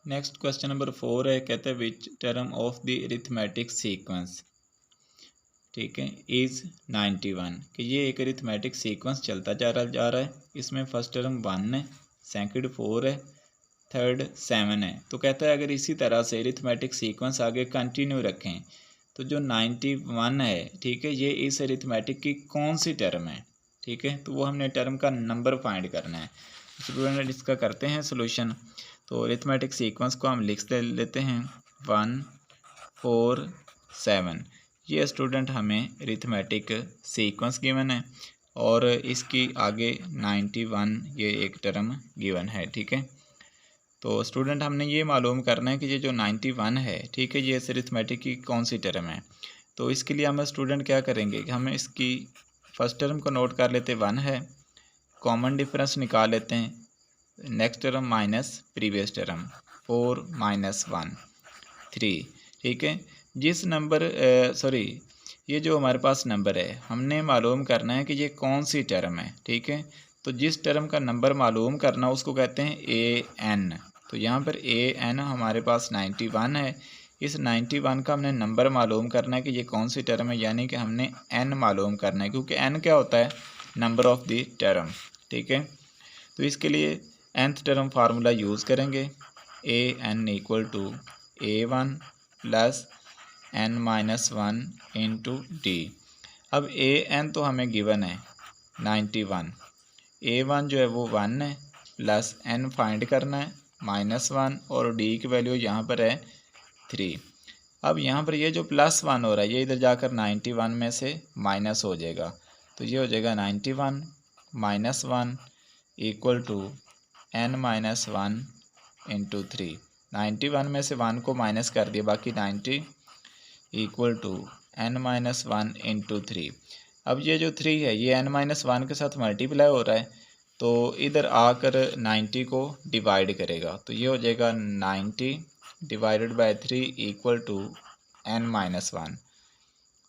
Next question number 4 है, कहते हैं which term of the arithmetic sequence, ठीक है, इज़ 91, कि ये एक अरिथमेटिक सीक्वेंस चलता जा रहा है। इसमें फर्स्ट टर्म 1 है, सेकंड 4 है, थर्ड 7 है। तो कहता है अगर इसी तरह से अरिथमेटिक सीक्वेंस आगे कंटिन्यू रखें तो जो 91 है, ठीक है, ये इस अरिथमेटिक की कौन सी टर्म है, ठीक है। तो वो हमने टर्म का नंबर फाइंड करना है। स्टूडेंट इसका करते हैं सोल्यूशन। तो अरिथमेटिक सीक्वेंस को हम लिख लेते हैं 1 4 7। ये स्टूडेंट हमें अरिथमेटिक सीक्वेंस गिवन है और इसकी आगे 91 ये एक टर्म गिवन है, ठीक है। तो स्टूडेंट हमने ये मालूम करना है कि ये जो 91 है, ठीक है, ये इस अरिथमेटिक की कौन सी टर्म है। तो इसके लिए हम स्टूडेंट क्या करेंगे कि हम इसकी फर्स्ट टर्म को नोट कर लेते 1 है, कॉमन डिफरेंस निकाल लेते हैं, next term minus previous term 4 - 1 3, ठीक है। जिस नंबर ये जो हमारे पास नंबर है हमने मालूम करना है कि ये कौन सी टर्म है, ठीक है। तो जिस टर्म का नंबर मालूम करना उसको कहते हैं AN। तो यहाँ पर AN हमारे पास 91 है। इस 91 का हमने नंबर मालूम करना है कि ये कौन सी टर्म है, यानी कि हमने N मालूम करना है, क्योंकि N क्या होता है, नंबर ऑफ द टर्म, ठीक है। तो इसके लिए nth टर्म फार्मूला यूज़ करेंगे, AN = A1 + n-1 × d। अब AN तो हमें गिवन है 91, A1 जो है वो 1 है, प्लस n फाइंड करना है -1 और d की वैल्यू यहाँ पर है 3। अब यहाँ पर ये जो +1 हो रहा है ये इधर जाकर 91 में से माइनस हो जाएगा। तो ये हो जाएगा 91 - 1 = n-1 × 3। 91 में से 1 को माइनस कर दिया, बाकी 90 = n-1 × 3। अब ये जो 3 है ये n-1 के साथ मल्टीप्लाई हो रहा है, तो इधर आकर 90 को डिवाइड करेगा। तो ये हो जाएगा 90 / 3 = n-1।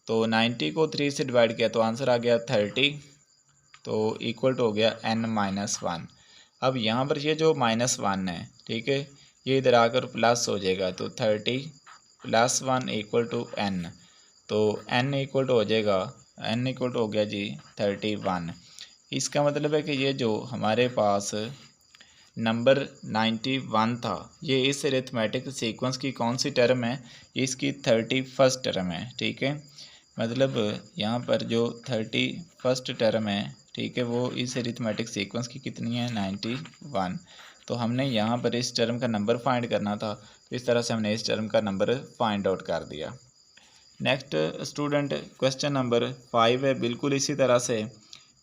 तो 90 को 3 से डिवाइड किया तो आंसर आ गया 30, तो इक्वल टू हो गया n-1। अब यहाँ पर ये जो -1 है, ठीक है, ये इधर आकर प्लस हो जाएगा, तो 30 + 1 = n। तो n इक्वल टू हो जाएगा, n इक्वल टू हो गया जी 31। इसका मतलब है कि ये जो हमारे पास नंबर 91 था ये इस अरिथमेटिक सीक्वेंस की कौन सी टर्म है, इसकी 31st टर्म है, ठीक है। मतलब यहाँ पर जो 31st टर्म है, ठीक है, वो इस अरिथमेटिक सीक्वेंस की कितनी है, 91। तो हमने यहाँ पर इस टर्म का नंबर फाइंड करना था, तो इस तरह से हमने इस टर्म का नंबर फाइंड आउट कर दिया। नेक्स्ट स्टूडेंट क्वेश्चन नंबर 5 है, बिल्कुल इसी तरह से,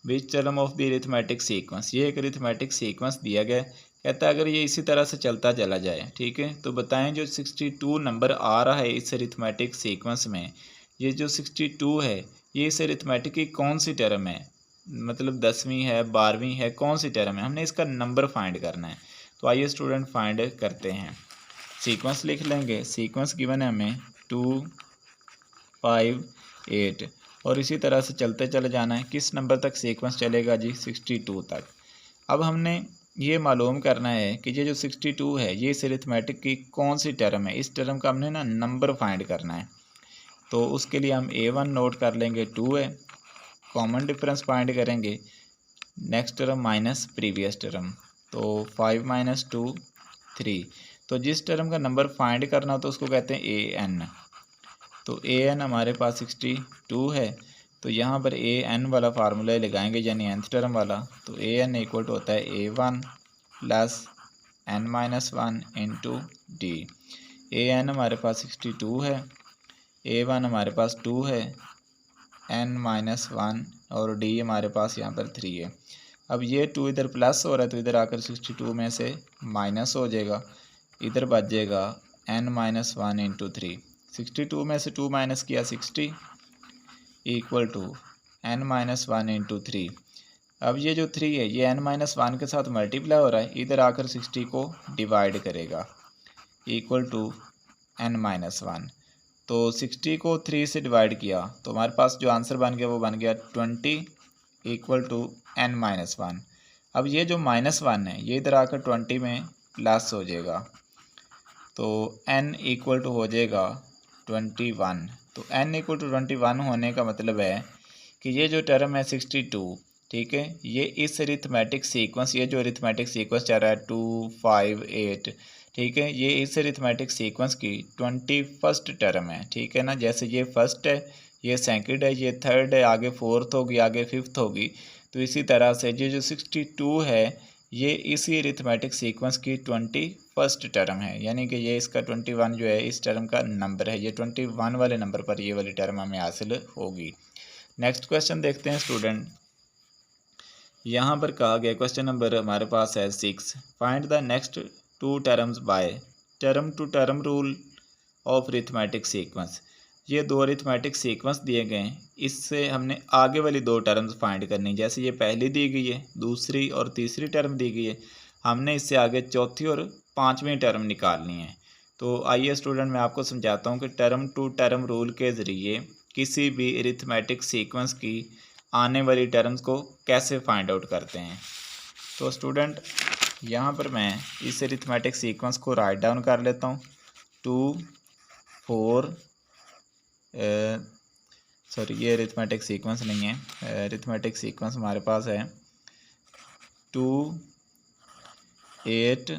which term of the arithmetic sequence, ये एक अरिथमेटिक सीक्वेंस दिया गया है, कहता है अगर ये इसी तरह से चलता चला जाए, ठीक है, तो बताएं जो 62 नंबर आ रहा है इस अरिथमेटिक सीक्वेंस में, ये जो 62 है ये इस अरिथमेटिक की कौन सी टर्म है, मतलब 10वीं है, 12वीं है, कौन सी टर्म है, हमने इसका नंबर फाइंड करना है। तो आइए स्टूडेंट फाइंड करते हैं। सीक्वेंस लिख लेंगे, सीक्वेंस गिवन है हमें 2 5 8 और इसी तरह से चलते चले जाना है। किस नंबर तक सीक्वेंस चलेगा जी, 62 तक। अब हमने ये मालूम करना है कि ये जो 62 है ये इस अरिथमेटिक की कौन सी टर्म है, इस टर्म का हमने ना नंबर फाइंड करना है। तो उसके लिए हम A1 नोट कर लेंगे, 2 है, कॉमन डिफरेंस फाइंड करेंगे, next term minus previous term, तो 5 - 2 3। तो जिस टर्म का नंबर फाइंड करना हो तो उसको कहते हैं AN। तो AN हमारे पास 62 है, तो यहाँ पर AN वाला फार्मूला लगाएंगे, यानी nth टर्म वाला। तो AN इक्वल टू होता है A1 + n-1 × d। AN हमारे पास 62 है, A1 हमारे पास 2 है, n-1 और d हमारे पास यहाँ पर 3 है। अब ये 2 इधर प्लस हो रहा है तो इधर आकर 62 में से माइनस हो जाएगा, इधर बच जाएगा n-1 × 3। 62 में से 2 माइनस किया 60 = n-1 × 3। अब ये जो 3 है ये n-1 के साथ मल्टीप्लाई हो रहा है, इधर आकर 60 को डिवाइड करेगा, इक्वल टू n-1। तो 60 को 3 से डिवाइड किया तो हमारे पास जो आंसर बन गया वो बन गया 20 = n-1। अब ये जो -1 है ये इधर आकर 20 में प्लस हो जाएगा, तो n इक्वल टू हो जाएगा 21। तो n इक्वल टू 21 होने का मतलब है कि ये जो टर्म है 62, ठीक है, ये इस अरिथमेटिक सीक्वेंस, ये जो अरिथमेटिक सीक्वेंस चल रहा है 2 5 8, ठीक है, ये इस अरिथमेटिक सीक्वेंस की 21st टर्म है, ठीक है ना। जैसे ये फर्स्ट है, ये सेकंड है, ये थर्ड है, आगे फोर्थ होगी, आगे फिफ्थ होगी। तो इसी तरह से ये जो 62 है ये इसी अरिथमेटिक सीक्वेंस की 21st टर्म है, यानी कि ये इसका 21 जो है इस टर्म का नंबर है। ये 21 वाले नंबर पर ये वाली टर्म हमें हासिल होगी। नेक्स्ट क्वेश्चन देखते हैं स्टूडेंट। यहाँ पर कहा गया क्वेश्चन नंबर हमारे पास है 6। Find the next 2 terms by term to term rule of arithmetic sequence. ये 2 अरिथमेटिक सीक्वेंस दिए गए हैं, इससे हमने आगे वाली 2 टर्म्स फाइंड करनी। जैसे ये पहली दी गई है, दूसरी और तीसरी टर्म दी गई है, हमने इससे आगे चौथी और पाँचवीं टर्म निकालनी है। तो आइए स्टूडेंट मैं आपको समझाता हूँ कि टर्म टू टर्म रूल के ज़रिए किसी भी अरिथमेटिक सीक्वेंस की आने वाली टर्म्स को कैसे फाइंड आउट करते हैं। तो स्टूडेंट यहाँ पर मैं इस अरिथमेटिक सीक्वेंस को राइट डाउन कर लेता हूँ। 2 4 सॉरी ये अरिथमेटिक सीक्वेंस नहीं है, अरिथमेटिक सीक्वेंस हमारे पास है 2 8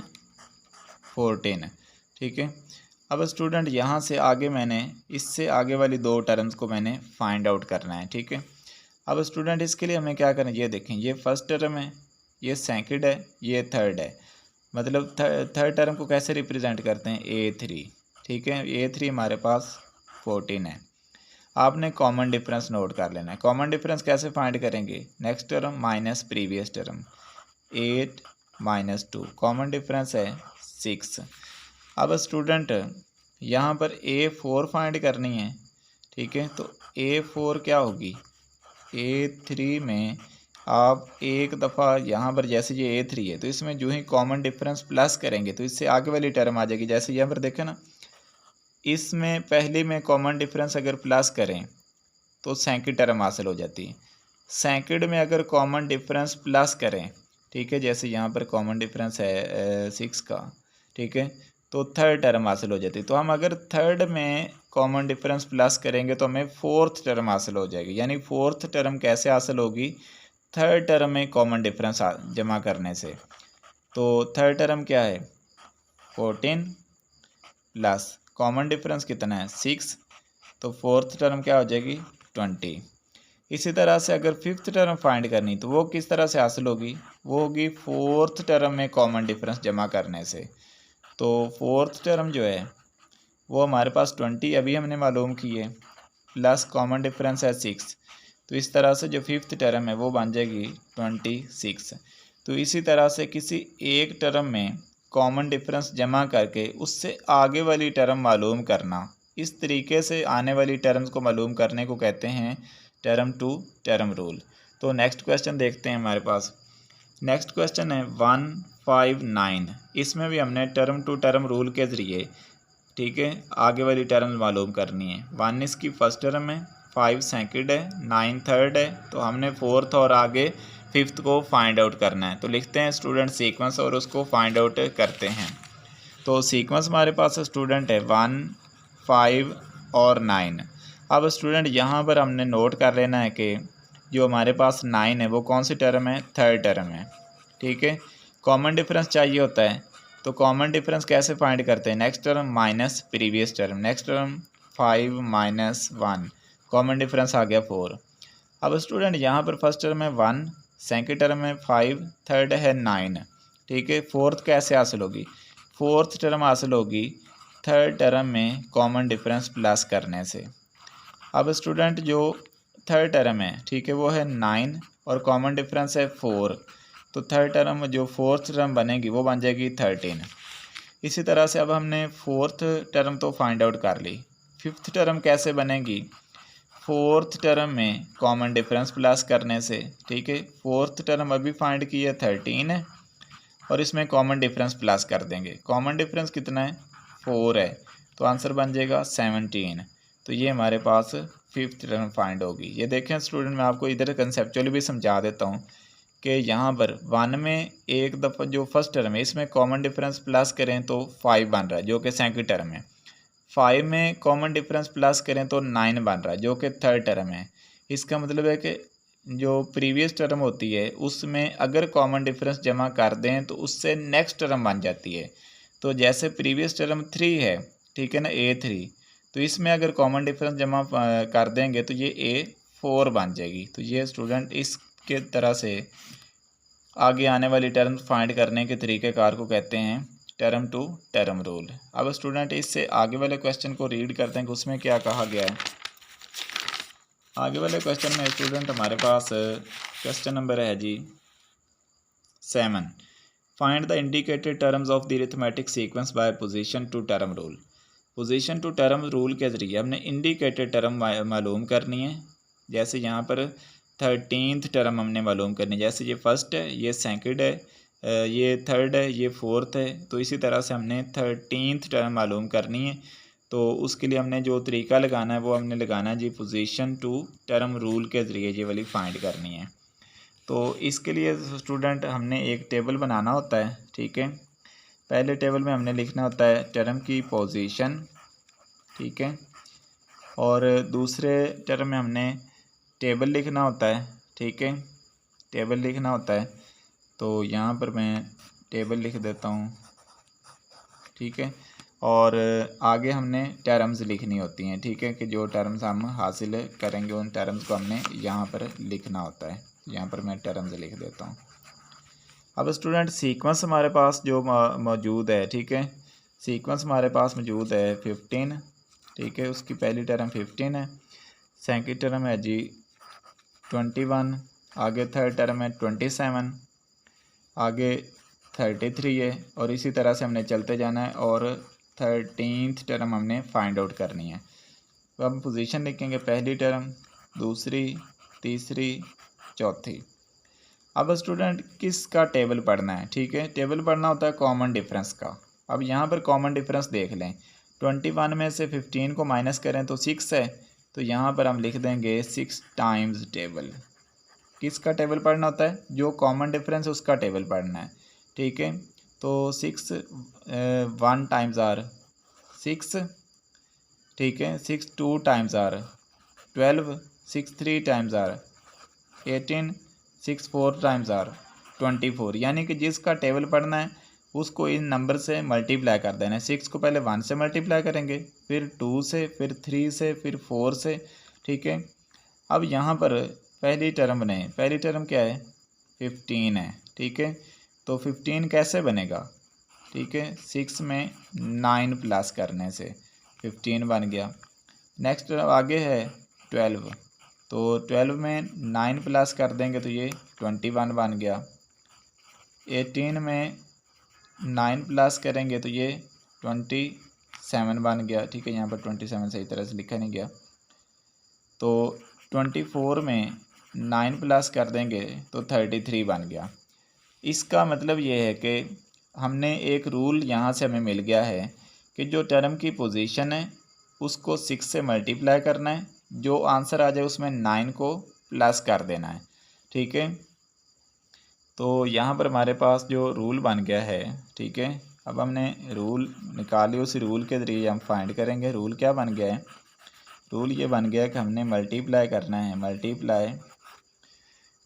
14, ठीक है। अब स्टूडेंट यहाँ से आगे मैंने इससे आगे वाली 2 टर्म्स को मैंने फाइंड आउट करना है, ठीक है। अब स्टूडेंट इसके लिए हमें क्या करना है, ये देखें, ये फर्स्ट टर्म है, ये सेकंड है, ये थर्ड है। मतलब थर्ड टर्म को कैसे रिप्रेजेंट करते हैं, A3, ठीक है। A3 हमारे पास 14 है। आपने कॉमन डिफरेंस नोट कर लेना है। कॉमन डिफरेंस कैसे फाइंड करेंगे, next term minus previous term, 8 - 2, common difference है 6। अब स्टूडेंट यहाँ पर A4 फाइंड करनी है, ठीक है। तो A4 क्या होगी, A3 में आप एक दफ़ा यहाँ पर, जैसे ये A3 है तो इसमें जो ही कॉमन डिफरेंस प्लस करेंगे तो इससे आगे वाली टर्म आ जाएगी। जैसे यहाँ पर देखें ना, इसमें पहले में कॉमन डिफरेंस अगर प्लस करें तो सेकंड टर्म हासिल हो जाती है। सेकंड में अगर कॉमन डिफरेंस प्लस करें, ठीक है, जैसे यहाँ पर कॉमन डिफरेंस है 6 का, ठीक है, तो थर्ड टर्म हासिल हो जाती है। तो हम अगर थर्ड में कॉमन डिफरेंस प्लस करेंगे तो हमें फोर्थ टर्म हासिल हो जाएगी। यानी फोर्थ टर्म कैसे हासिल होगी, थर्ड टर्म में कॉमन डिफरेंस जमा करने से। तो थर्ड टर्म क्या है 14 प्लस कॉमन डिफरेंस कितना है 6, तो फोर्थ टर्म क्या हो जाएगी 20। इसी तरह से अगर फिफ्थ टर्म फाइंड करनी तो वो किस तरह से हासिल होगी, वो होगी फोर्थ टर्म में कॉमन डिफरेंस जमा करने से। तो फोर्थ टर्म जो है वो हमारे पास 20 अभी हमने मालूम की है, प्लस कॉमन डिफरेंस है 6। तो इस तरह से जो फिफ्थ टर्म है वो बन जाएगी 26। तो इसी तरह से किसी एक टर्म में कॉमन डिफरेंस जमा करके उससे आगे वाली टर्म मालूम करना, इस तरीके से आने वाली टर्म्स को मालूम करने को कहते हैं टर्म टू टर्म रूल। तो नेक्स्ट क्वेश्चन देखते हैं हमारे पास। नेक्स्ट क्वेश्चन है 159। इसमें भी हमने टर्म टू टर्म रूल के ज़रिए, ठीक है, आगे वाली टर्म मालूम करनी है। 1 इसकी फर्स्ट टर्म है, 5 सेकंड है, 9 थर्ड है, तो हमने फोर्थ और आगे फिफ्थ को फाइंड आउट करना है। तो लिखते हैं स्टूडेंट सीक्वेंस और उसको फाइंड आउट करते हैं। तो सीक्वेंस हमारे पास स्टूडेंट है 1 5 और 9। अब स्टूडेंट यहाँ पर हमने नोट कर लेना है कि जो हमारे पास 9 है वो कौन सी टर्म है, थर्ड टर्म है, ठीक है। कॉमन डिफरेंस चाहिए होता है, तो कॉमन डिफरेंस कैसे फाइंड करते हैं, next term minus previous term, next term 5 - 1, common difference आ गया 4। अब स्टूडेंट यहाँ पर फर्स्ट टर्म है 1, सेकंड टर्म है 5, थर्ड है 9, ठीक है। फोर्थ कैसे हासिल होगी, फोर्थ टर्म हासिल होगी थर्ड टर्म में कॉमन डिफरेंस प्लस करने से। अब स्टूडेंट जो थर्ड टर्म है, ठीक है, वो है 9 और कॉमन डिफरेंस है 4, तो थर्ड टर्म जो फोर्थ टर्म बनेगी वो बन जाएगी 13। इसी तरह से अब हमने फोर्थ टर्म तो फाइंड आउट कर ली, फिफ्थ टर्म कैसे बनेगी, फोर्थ टर्म में कॉमन डिफरेंस प्लस करने से, ठीक है। फोर्थ टर्म अभी फाइंड की है 13 है और इसमें कॉमन डिफरेंस प्लस कर देंगे। कॉमन डिफरेंस कितना है 4 है, तो आंसर बन जाएगा 17। तो ये हमारे पास फिफ्थ टर्म फाइंड होगी। ये देखें स्टूडेंट, मैं आपको इधर कंसेप्चुअली भी समझा देता हूँ कि यहाँ पर 1 में एक दफ़ा जो फर्स्ट टर्म है इसमें कॉमन डिफरेंस प्लस करें तो 5 बन रहा है जो कि सेकंड टर्म है। 5 में कॉमन डिफरेंस प्लस करें तो 9 बन रहा है जो कि थर्ड टर्म है। इसका मतलब है कि जो प्रीवियस टर्म होती है उसमें अगर कॉमन डिफरेंस जमा कर दें तो उससे नेक्स्ट टर्म बन जाती है। तो जैसे प्रीवियस टर्म 3 है, ठीक है ना, A3, तो इसमें अगर कॉमन डिफरेंस जमा कर देंगे तो ये A4 बन जाएगी। तो ये स्टूडेंट इसके तरह से आगे आने वाली टर्म फाइंड करने के तरीक़ेकार को कहते हैं टर्म टू टर्म रूल। अब स्टूडेंट इससे आगे वाले क्वेश्चन को रीड करते हैं कि उसमें क्या कहा गया है। आगे वाले क्वेश्चन में स्टूडेंट हमारे पास क्वेश्चन नंबर है जी 7। Find the indicated terms of the arithmetic sequence by position to term rule. Position to term rule के ज़रिए हमने इंडिकेटेड टर्म मालूम करनी है। जैसे यहाँ पर 13th टर्म हमने मालूम करनी है, जैसे ये फर्स्ट है, ये सेकंड है, ये थर्ड है, ये फोर्थ है। तो इसी तरह से हमने 13th टर्म मालूम करनी है। तो उसके लिए हमने जो तरीका लगाना है वो हमने लगाना है जी पोजीशन टू टर्म रूल के ज़रिए ये वाली फाइंड करनी है। तो इसके लिए स्टूडेंट हमने एक टेबल बनाना होता है, ठीक है। पहले टेबल में हमने लिखना होता है टर्म की पोजीशन, ठीक है, और दूसरे टर्म में हमने टेबल लिखना होता है, ठीक है, टेबल लिखना होता है। तो यहाँ पर मैं टेबल लिख देता हूँ, ठीक है, और आगे हमने टर्म्स लिखनी होती हैं, ठीक है, कि जो टर्म्स हम हासिल करेंगे उन टर्म्स को हमने यहाँ पर लिखना होता है। यहाँ पर मैं टर्म्स लिख देता हूँ। अब स्टूडेंट सीक्वेंस हमारे पास जो मौजूद है, ठीक है, सीक्वेंस हमारे पास मौजूद है 15, ठीक है, उसकी पहली टर्म 15 है, सेकंड टर्म है जी 21, आगे थर्ड टर्म है 27, आगे 33 है, और इसी तरह से हमने चलते जाना है और 13th टर्म हमने फाइंड आउट करनी है। तो हम पोजीशन लिखेंगे पहली टर्म, दूसरी, तीसरी, चौथी। अब स्टूडेंट किसका टेबल पढ़ना है, ठीक है, टेबल पढ़ना होता है कॉमन डिफरेंस का। अब यहाँ पर कॉमन डिफरेंस देख लें, 21 में से 15 को माइनस करें तो 6 है, तो यहाँ पर हम लिख देंगे 6 टाइम्स टेबल। किसका टेबल पढ़ना होता है, जो कॉमन डिफरेंस है उसका टेबल पढ़ना है, ठीक है। तो 6 1 टाइम्स आर 6, ठीक है, 6 2 times are 12, 6 3 times are 18, 6 4 times are 24। यानी कि जिसका टेबल पढ़ना है उसको इन नंबर से मल्टीप्लाई कर देना है। 6 को पहले 1 से मल्टीप्लाई करेंगे, फिर 2 से, फिर 3 से, फिर 4 से, ठीक है। अब यहाँ पर पहली टर्म बने, पहली टर्म क्या है, 15 है, ठीक है। तो 15 कैसे बनेगा, ठीक है, 6 में 9 प्लस करने से 15 बन गया। नेक्स्ट आगे है 12, तो 12 में 9 प्लस कर देंगे तो ये 21 बन गया। 18 में 9 प्लस करेंगे तो ये 27 बन गया, ठीक है, यहाँ पर 27 सही तरह से लिखा नहीं गया। तो 24 में 9 प्लस कर देंगे तो 33 बन गया। इसका मतलब ये है कि हमने एक रूल यहाँ से हमें मिल गया है कि जो टर्म की पोजीशन है उसको 6 से मल्टीप्लाई करना है, जो आंसर आ जाए उसमें 9 को प्लस कर देना है, ठीक है। तो यहाँ पर हमारे पास जो रूल बन गया है, ठीक है, अब हमने रूल निकाली, उस रूल के ज़रिए हम फाइंड करेंगे। रूल क्या बन गया है, रूल ये बन गया कि हमने मल्टीप्लाई करना है, मल्टीप्लाई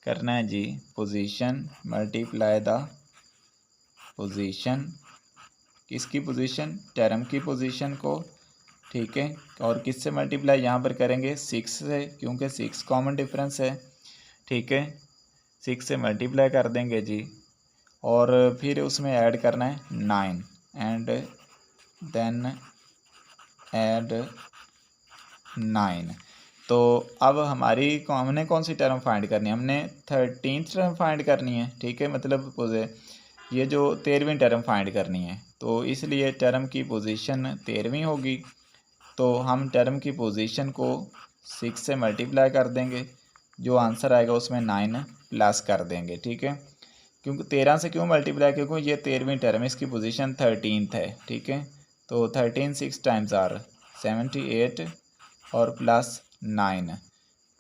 करना है जी पोजीशन, मल्टीप्लाई द पोजीशन, किसकी पोजीशन, टर्म की पोजीशन को, ठीक है, और किससे मल्टीप्लाई यहाँ पर करेंगे 6 से, क्योंकि 6 कॉमन डिफरेंस है, ठीक है, 6 से मल्टीप्लाई कर देंगे जी, और फिर उसमें ऐड करना है 9 एंड देन ऐड 9। तो अब हमने कौन सी टर्म फाइंड करनी है, हमने 13th टर्म फाइंड करनी है, ठीक है, मतलब ये जो 13वीं टर्म फाइंड करनी है। तो इसलिए टर्म की पोजीशन 13वीं होगी, तो हम टर्म की पोजीशन को 6 से मल्टीप्लाई कर देंगे, जो आंसर आएगा उसमें 9 प्लस कर देंगे, ठीक है। क्योंकि 13 से क्यों मल्टीप्लाई, क्योंकि ये 13वीं टर्म है, इसकी पोजीशन 13th है, ठीक है। तो 13 6 टाइम्स आर 78 और प्लस 9,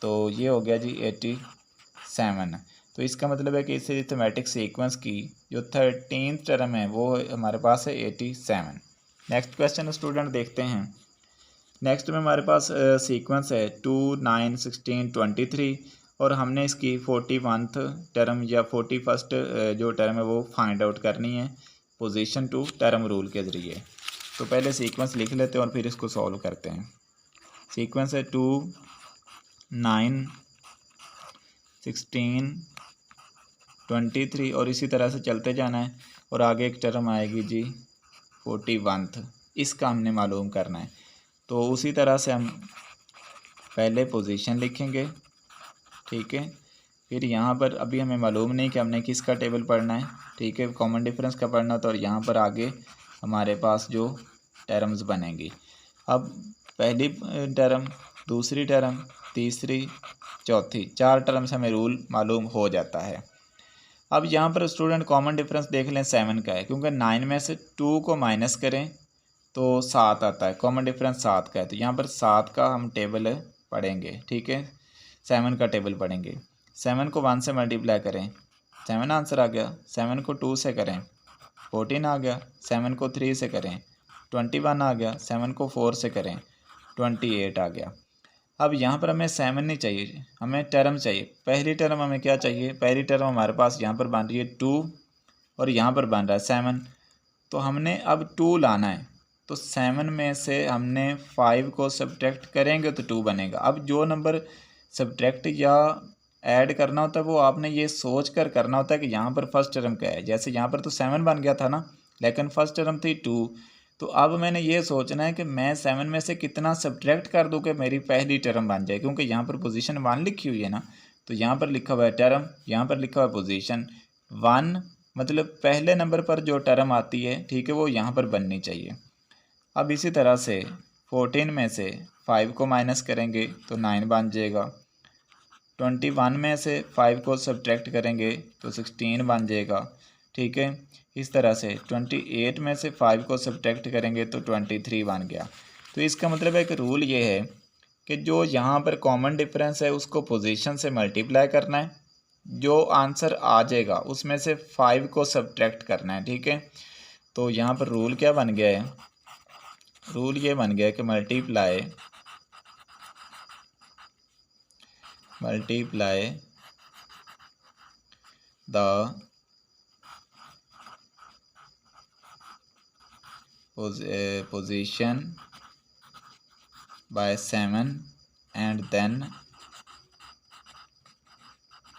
तो ये हो गया जी 87। तो इसका मतलब है कि इस अरिथमेटिक सीक्वेंस की जो 13th टर्म है वो हमारे पास है 87। नेक्स्ट क्वेश्चन स्टूडेंट देखते हैं। नेक्स्ट में हमारे पास सीक्वेंस है 2, 9, 16, 23 और हमने इसकी 41th टर्म या 41st जो टर्म है वो फाइंड आउट करनी है पोजीशन टू टर्म रूल के ज़रिए। तो पहले सीक्वेंस लिख लेते हैं और फिर इसको सॉल्व करते हैं। सीक्वेंस है 2, 9, 16, 23 और इसी तरह से चलते जाना है और आगे एक टर्म आएगी जी 41th, इसका हमने मालूम करना है। तो उसी तरह से हम पहले पोजीशन लिखेंगे, ठीक है। फिर यहाँ पर अभी हमें मालूम नहीं कि हमने किसका टेबल पढ़ना है, ठीक है, कॉमन डिफरेंस का पढ़ना होता है और यहाँ पर आगे हमारे पास जो टर्म्स बनेंगी। अब पहली टर्म, दूसरी टर्म, तीसरी, चौथी, 4 टर्म्स हमें रूल मालूम हो जाता है। अब यहाँ पर स्टूडेंट कॉमन डिफरेंस देख लें 7 का है, क्योंकि 9 में से 2 को माइनस करें तो 7 आता है, कॉमन डिफरेंस 7 का है। तो यहाँ पर 7 का हम टेबल पढ़ेंगे, ठीक है, 7 का टेबल पढ़ेंगे। 7 को 1 से मल्टीप्लाई करें, 7 आंसर आ गया। 7 को 2 से करें, 14 आ गया। 7 को 3 से करें, 21 आ गया। 7 को 4 से करें, 28 आ गया। अब यहाँ पर हमें 7 नहीं चाहिए, हमें टर्म चाहिए। पहली टर्म हमें क्या चाहिए, पहली टर्म हमारे पास यहाँ पर बन रही है 2 और यहाँ पर बन रहा है 7। तो हमने अब 2 लाना है, तो 7 में से हमने 5 को सब्ट्रैक्ट करेंगे तो 2 बनेगा। अब जो नंबर सब्ट्रैक्ट या ऐड करना होता है वो आपने ये सोच कर करना होता है कि यहाँ पर फर्स्ट टर्म क्या है। जैसे यहाँ पर तो 7 बन गया था ना, लेकिन फर्स्ट टर्म थी 2। तो अब मैंने ये सोचना है कि मैं 7 में से कितना सब्ट्रैक्ट कर दूँ कि मेरी पहली टर्म बन जाए, क्योंकि यहाँ पर पोजीशन 1 लिखी हुई है ना। तो यहाँ पर लिखा हुआ है टर्म, यहाँ पर लिखा हुआ है पोजीशन 1, मतलब पहले नंबर पर जो टर्म आती है, ठीक है, वो यहाँ पर बननी चाहिए। अब इसी तरह से 14 में से 5 को माइनस करेंगे तो 9 बन जाएगा। 21 में से 5 को सब्ट्रैक्ट करेंगे तो 16 बन जाएगा, ठीक है। इस तरह से 28 में से 5 को सब्ट्रैक्ट करेंगे तो 23 बन गया। तो इसका मतलब है कि रूल ये है कि जो यहाँ पर कॉमन डिफरेंस है उसको पोजीशन से मल्टीप्लाई करना है, जो आंसर आ जाएगा उसमें से 5 को सब्ट्रैक्ट करना है, ठीक है। तो यहाँ पर रूल क्या बन गया है, रूल ये बन गया कि multiply the position by 7 and then,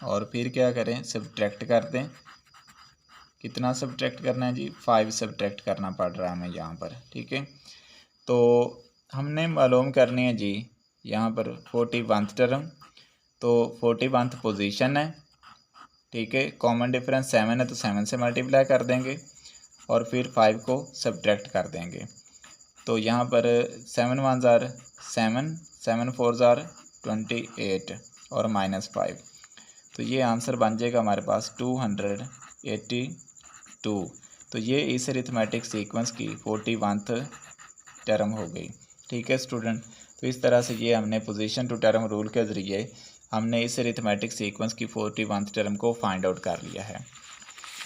और फिर क्या करें, सब्ट्रैक्ट कर दें। कितना सब्ट्रैक्ट करना है जी, 5 सब्ट्रैक्ट करना पड़ रहा है हमें यहाँ पर, ठीक है। तो हमने मालूम करनी है जी यहाँ पर 41th टर्म, तो 41th पोजीशन है, ठीक है। कॉमन डिफरेंस 7 है तो 7 से मल्टीप्लाई कर देंगे और फिर 5 को सब्ट्रैक्ट कर देंगे। तो यहाँ पर 7 1 ज़ार 7, 7 4 ज़ार 28 और -5, तो ये आंसर बन जाएगा हमारे पास 282। तो ये इस अरिथमेटिक सीक्वेंस की 41th टर्म हो गई, ठीक है स्टूडेंट। तो इस तरह से ये हमने पोजीशन टू टर्म रूल के ज़रिए हमने इस अरिथमेटिक सीक्वेंस की 41th टर्म को फाइंड आउट कर लिया है।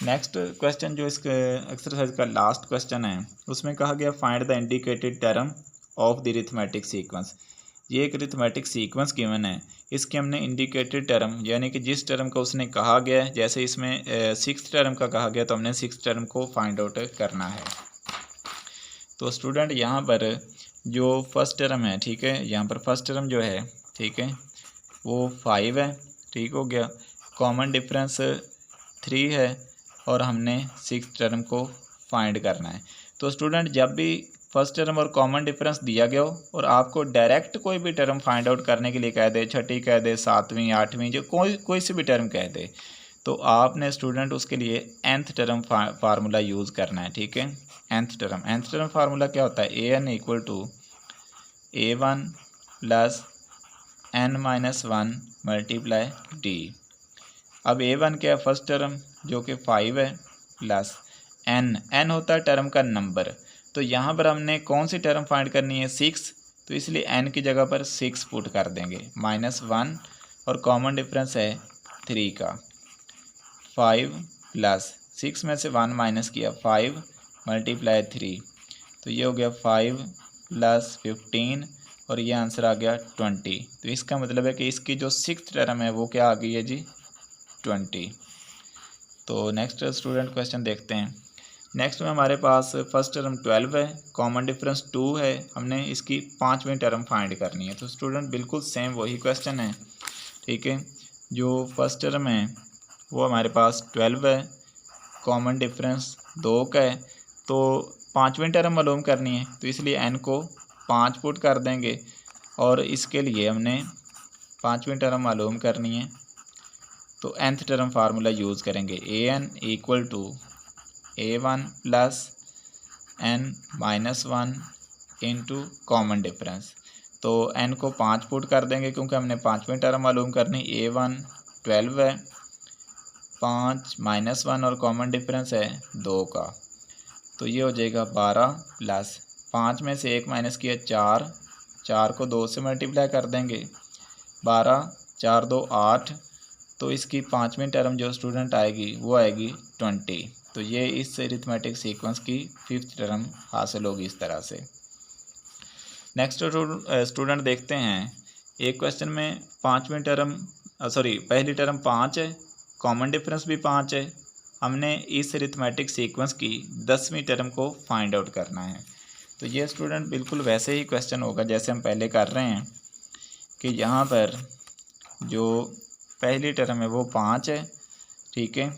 नेक्स्ट क्वेश्चन जो इसके एक्सरसाइज का लास्ट क्वेश्चन है, उसमें कहा गया find the indicated term of the arithmetic sequence. ये एक अरिथमेटिक सीक्वेंस गिवन है, इसके हमने इंडिकेटेड टर्म यानी कि जिस टर्म का उसने कहा गया है, जैसे इसमें 6th टर्म का कहा गया तो हमने 6th टर्म को फाइंड आउट करना है। तो स्टूडेंट यहाँ पर जो फर्स्ट टर्म है, ठीक है, यहाँ पर फर्स्ट टर्म जो है, ठीक है, वो 5 है, ठीक हो गया। कॉमन डिफरेंस 3 है और हमने 6th टर्म को फाइंड करना है। तो स्टूडेंट जब भी फर्स्ट टर्म और कॉमन डिफरेंस दिया गया हो और आपको डायरेक्ट कोई भी टर्म फाइंड आउट करने के लिए कह दे, छठी कह दे, 7वीं 8वीं, जो कोई सी भी टर्म कह दे, तो आपने स्टूडेंट उसके लिए nth टर्म फार्मूला यूज़ करना है, ठीक है। nth टर्म फार्मूला क्या होता है, an equal to a1 plus n-1 multiply d। अब a1 क्या है, फर्स्ट टर्म जो कि 5 है, प्लस n होता है टर्म का नंबर। तो यहाँ पर हमने कौन सी टर्म फाइंड करनी है, 6, तो इसलिए n की जगह पर 6 पुट कर देंगे, -1 और कॉमन डिफरेंस है 3 का। 5 प्लस 6 में से 1 माइनस किया 5 मल्टीप्लाई 3, तो ये हो गया 5 प्लस 15 और ये आंसर आ गया 20। तो इसका मतलब है कि इसकी जो 6th टर्म है वो क्या आ गई है जी 20। तो नेक्स्ट स्टूडेंट क्वेश्चन देखते हैं। नेक्स्ट में हमारे पास फर्स्ट टर्म 12 है, कॉमन डिफरेंस 2 है, हमने इसकी 5वीं टर्म फाइंड करनी है। तो स्टूडेंट बिल्कुल सेम वही क्वेश्चन है, ठीक है। जो फर्स्ट टर्म है वो हमारे पास 12 है, कॉमन डिफरेंस 2 का है, तो 5वीं टर्म मालूम करनी है, तो इसलिए n को 5 पुट कर देंगे और इसके लिए हमने 5वीं टर्म मालूम करनी है, तो nth टर्म फार्मूला यूज़ करेंगे। an equal to a1 plus n minus 1 into common difference. तो n को 5 पुट कर देंगे क्योंकि हमने 5वीं टर्म मालूम करनी। a1 12 है, 5 माइनस 1 और कॉमन डिफरेंस है 2 का, तो ये हो जाएगा 12 प्लस 5 में से 1 माइनस किया 4, 4 को 2 से मल्टीप्लाई कर देंगे, 12 4 2 8, तो इसकी 5वीं टर्म जो स्टूडेंट आएगी वो आएगी 20। तो ये इस अरिथमेटिक सीक्वेंस की 5th टर्म हासिल होगी इस तरह से। नेक्स्ट स्टूडेंट देखते हैं, एक क्वेश्चन में 5वीं टर्म पहली टर्म 5 है, कॉमन डिफरेंस भी 5 है, हमने इस अरिथमेटिक सीक्वेंस की 10वीं टर्म को फाइंड आउट करना है। तो ये स्टूडेंट बिल्कुल वैसे ही क्वेश्चन होगा जैसे हम पहले कर रहे हैं कि यहाँ पर जो पहली टर्म है वो 5 है, ठीक है,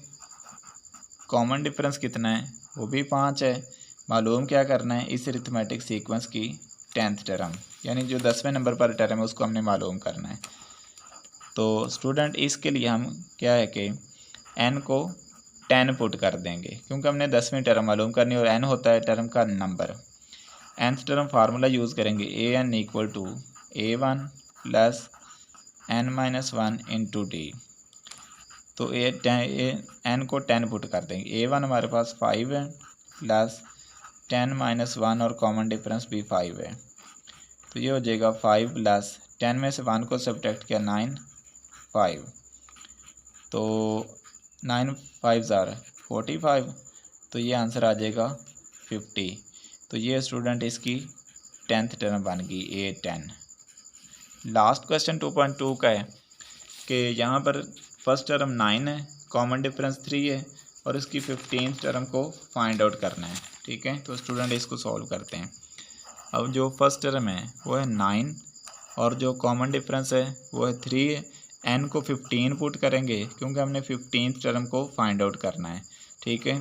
कॉमन डिफरेंस कितना है वो भी 5 है, मालूम क्या करना है इस अरिथमेटिक सीक्वेंस की 10th टर्म, यानी जो 10वें नंबर पर टर्म है उसको हमने मालूम करना है। तो स्टूडेंट इसके लिए हम क्या है कि n को 10 पुट कर देंगे क्योंकि हमने 10वीं टर्म मालूम करनी और n होता है टर्म का number. nth term formula use करेंगे an equal to a1 plus n minus 1 into d. तो n को 10 पुट कर देंगे, a1 हमारे पास 5 है प्लस 10 माइनस 1 और कॉमन डिफरेंस भी 5 है, तो ये हो जाएगा 5 प्लस 10 में से 1 को सब्ट्रैक्ट किया 9 5, तो 9 5 45, तो ये आंसर आ जाएगा 50। तो ये स्टूडेंट इसकी 10th टर्म बन गई A10। लास्ट क्वेश्चन 2.2 का है कि यहाँ पर फर्स्ट टर्म 9 है, कॉमन डिफरेंस 3 है और इसकी 15th टर्म को फाइंड आउट करना है, ठीक है। तो स्टूडेंट इसको सॉल्व करते हैं। अब जो फर्स्ट टर्म है वो है 9 और जो कॉमन डिफरेंस है वो है 3 है, n को 15 पुट करेंगे क्योंकि हमने 15th टर्म को फाइंड आउट करना है, ठीक है।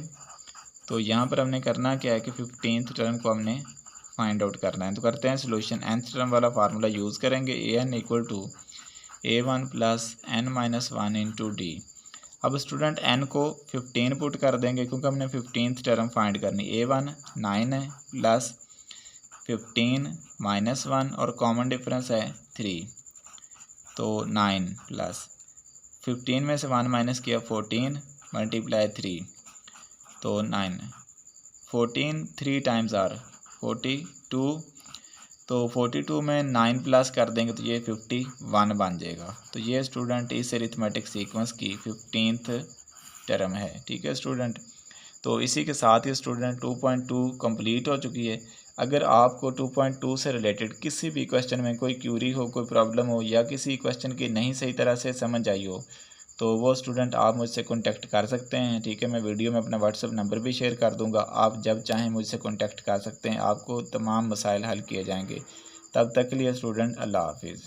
तो यहाँ पर हमने करना क्या है कि 15th टर्म को हमने फाइंड आउट करना है। तो करते हैं सोल्यूशन, nth टर्म वाला फार्मूला यूज़ करेंगे, an equal to a1 plus n minus 1 into d. अब स्टूडेंट n को 15 पुट कर देंगे क्योंकि हमने 15th टर्म फाइंड करनी। a1 9 है प्लस 15 माइनस 1 और कॉमन डिफरेंस है 3, तो 9 प्लस 15 में से 1 माइनस किया 14 मल्टीप्लाई 3, तो 9 14 3 टाइम्स आर 42, तो 42 में 9 प्लस कर देंगे तो ये 51 बन जाएगा। तो ये स्टूडेंट इस अरिथमेटिक सीक्वेंस की 15th टर्म है, ठीक है स्टूडेंट। तो इसी के साथ ही स्टूडेंट 2.2 कंप्लीट हो चुकी है। अगर आपको 2.2 से रिलेटेड किसी भी क्वेश्चन में कोई क्यूरी हो, कोई प्रॉब्लम हो या किसी क्वेश्चन की नहीं सही तरह से समझ आई हो तो वो स्टूडेंट आप मुझसे कांटेक्ट कर सकते हैं, ठीक है। मैं वीडियो में अपना व्हाट्सअप नंबर भी शेयर कर दूंगा, आप जब चाहें मुझसे कांटेक्ट कर सकते हैं, आपको तमाम मसाइल हल किए जाएंगे। तब तक के लिए स्टूडेंट अल्लाह हाफिज़।